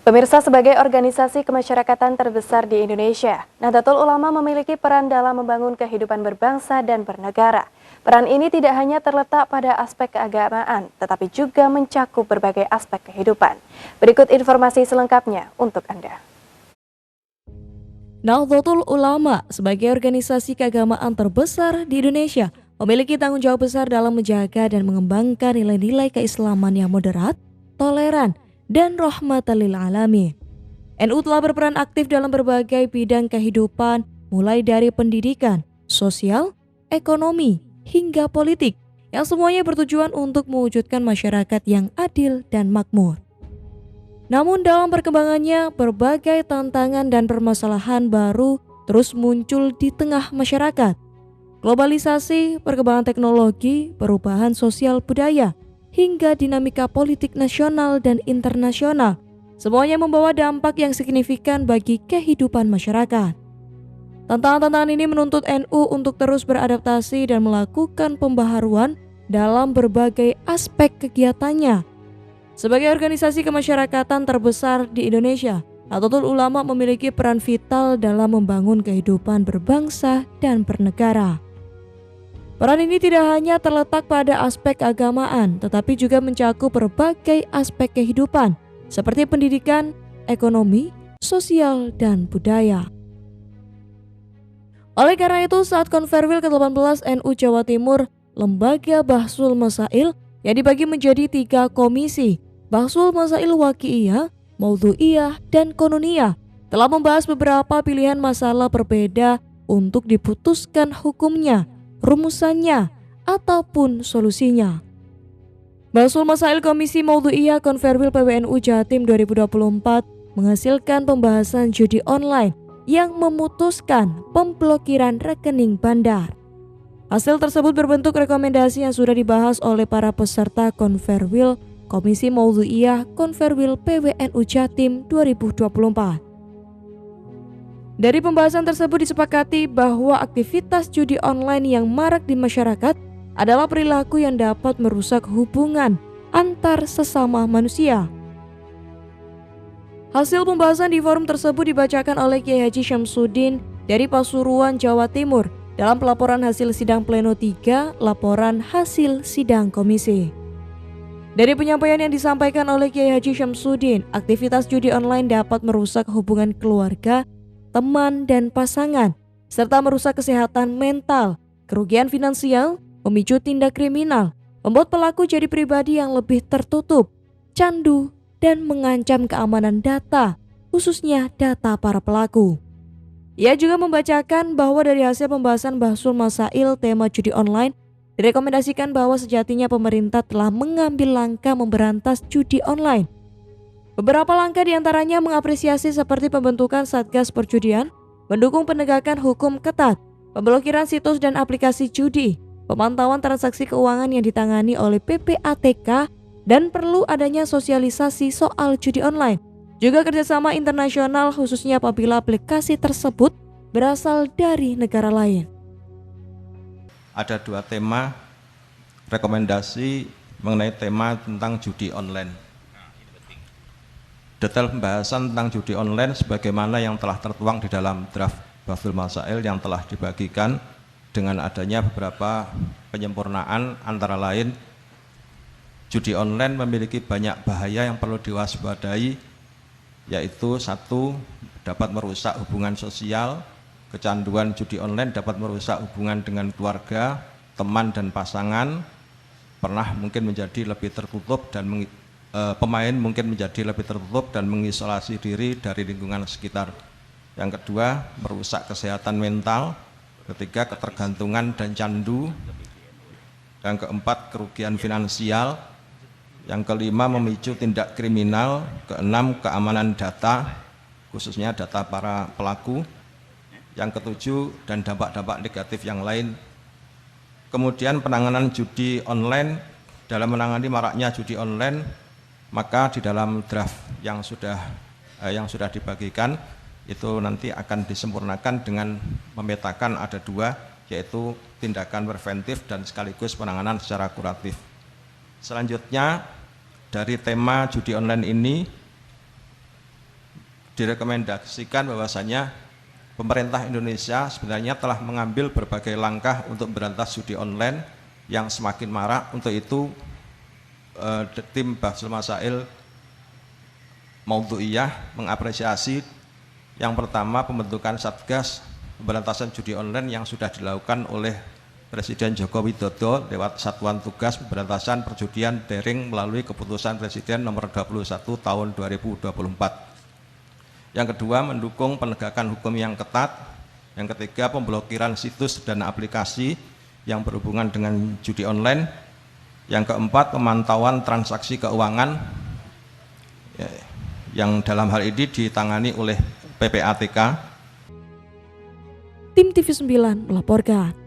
Pemirsa, sebagai organisasi kemasyarakatan terbesar di Indonesia, Nahdlatul Ulama memiliki peran dalam membangun kehidupan berbangsa dan bernegara. Peran ini tidak hanya terletak pada aspek keagamaan, tetapi juga mencakup berbagai aspek kehidupan. Berikut informasi selengkapnya untuk Anda. Nahdlatul Ulama sebagai organisasi keagamaan terbesar di Indonesia memiliki tanggung jawab besar dalam menjaga dan mengembangkan nilai-nilai keislaman yang moderat, toleran, dan rahmatan lil alamin. NU telah berperan aktif dalam berbagai bidang kehidupan, mulai dari pendidikan, sosial, ekonomi, hingga politik, yang semuanya bertujuan untuk mewujudkan masyarakat yang adil dan makmur. Namun dalam perkembangannya, berbagai tantangan dan permasalahan baru terus muncul di tengah masyarakat. Globalisasi, perkembangan teknologi, perubahan sosial budaya, hingga dinamika politik nasional dan internasional, semuanya membawa dampak yang signifikan bagi kehidupan masyarakat. Tantangan-tantangan ini menuntut NU untuk terus beradaptasi dan melakukan pembaharuan dalam berbagai aspek kegiatannya. Sebagai organisasi kemasyarakatan terbesar di Indonesia, Nahdlatul Ulama memiliki peran vital dalam membangun kehidupan berbangsa dan bernegara. Peran ini tidak hanya terletak pada aspek keagamaan, tetapi juga mencakup berbagai aspek kehidupan, seperti pendidikan, ekonomi, sosial, dan budaya. Oleh karena itu, saat Konferwil ke-18 NU Jawa Timur, Lembaga Bahsul Masail yang dibagi menjadi 3 komisi, Bahsul Masail Waqi'iyah, Maudhu'iyah, dan Konuniyah, telah membahas beberapa pilihan masalah berbeda untuk diputuskan hukumnya, rumusannya, ataupun solusinya. Bahsul Masail Komisi Maudhu'iyah Konferwil PWNU Jatim 2024 menghasilkan pembahasan judi online yang memutuskan pemblokiran rekening bandar. Hasil tersebut berbentuk rekomendasi yang sudah dibahas oleh para peserta Konferwil Komisi Maudhu'iyah Konferwil PWNU Jatim 2024. Dari pembahasan tersebut disepakati bahwa aktivitas judi online yang marak di masyarakat adalah perilaku yang dapat merusak hubungan antar sesama manusia. Hasil pembahasan di forum tersebut dibacakan oleh Kiai Haji Syamsuddin dari Pasuruan, Jawa Timur dalam pelaporan hasil sidang pleno 3, laporan hasil sidang komisi. Dari penyampaian yang disampaikan oleh Kiai Haji Syamsuddin, aktivitas judi online dapat merusak hubungan keluarga, teman, dan pasangan, serta merusak kesehatan mental, kerugian finansial, memicu tindak kriminal, membuat pelaku jadi pribadi yang lebih tertutup, candu, dan mengancam keamanan data, khususnya data para pelaku. Ia juga membacakan bahwa dari hasil pembahasan Bahsul Masail tema judi online, direkomendasikan bahwa sejatinya pemerintah telah mengambil langkah memberantas judi online. Beberapa langkah diantaranya mengapresiasi seperti pembentukan Satgas Perjudian, mendukung penegakan hukum ketat, pemblokiran situs dan aplikasi judi, pemantauan transaksi keuangan yang ditangani oleh PPATK, dan perlu adanya sosialisasi soal judi online. Juga kerjasama internasional khususnya apabila aplikasi tersebut berasal dari negara lain. Ada 2 tema rekomendasi mengenai tema tentang judi online. Detail pembahasan tentang judi online sebagaimana yang telah tertuang di dalam draft Bahsul Masail yang telah dibagikan dengan adanya beberapa penyempurnaan, antara lain judi online memiliki banyak bahaya yang perlu diwaspadai, yaitu 1, dapat merusak hubungan sosial. Kecanduan judi online dapat merusak hubungan dengan keluarga, teman, dan pasangan. Pernah mungkin menjadi lebih tertutup dan pemain mungkin menjadi lebih tertutup dan mengisolasi diri dari lingkungan sekitar. Yang kedua, merusak kesehatan mental. Ketiga, ketergantungan dan candu. Yang keempat, kerugian finansial. Yang kelima, memicu tindak kriminal. Keenam, keamanan data, khususnya data para pelaku. Yang ketujuh, dan dampak-dampak negatif yang lain. Kemudian penanganan judi online. Dalam menangani maraknya judi online, maka di dalam draft yang sudah dibagikan itu nanti akan disempurnakan dengan memetakan ada 2, yaitu tindakan preventif dan sekaligus penanganan secara kuratif. Selanjutnya, dari tema judi online ini direkomendasikan bahwasanya pemerintah Indonesia sebenarnya telah mengambil berbagai langkah untuk memberantas judi online yang semakin marak. Untuk itu tim Bahsul Masail Maudhu'iyah mengapresiasi yang pertama pembentukan Satgas Pemberantasan Judi Online yang sudah dilakukan oleh Presiden Joko Widodo lewat Satuan Tugas Pemberantasan Perjudian Daring melalui Keputusan Presiden Nomor 21 Tahun 2024. Yang kedua, mendukung penegakan hukum yang ketat. Yang ketiga, pemblokiran situs dan aplikasi yang berhubungan dengan judi online. Yang keempat, pemantauan transaksi keuangan yang dalam hal ini ditangani oleh PPATK. Tim TV9 melaporkan.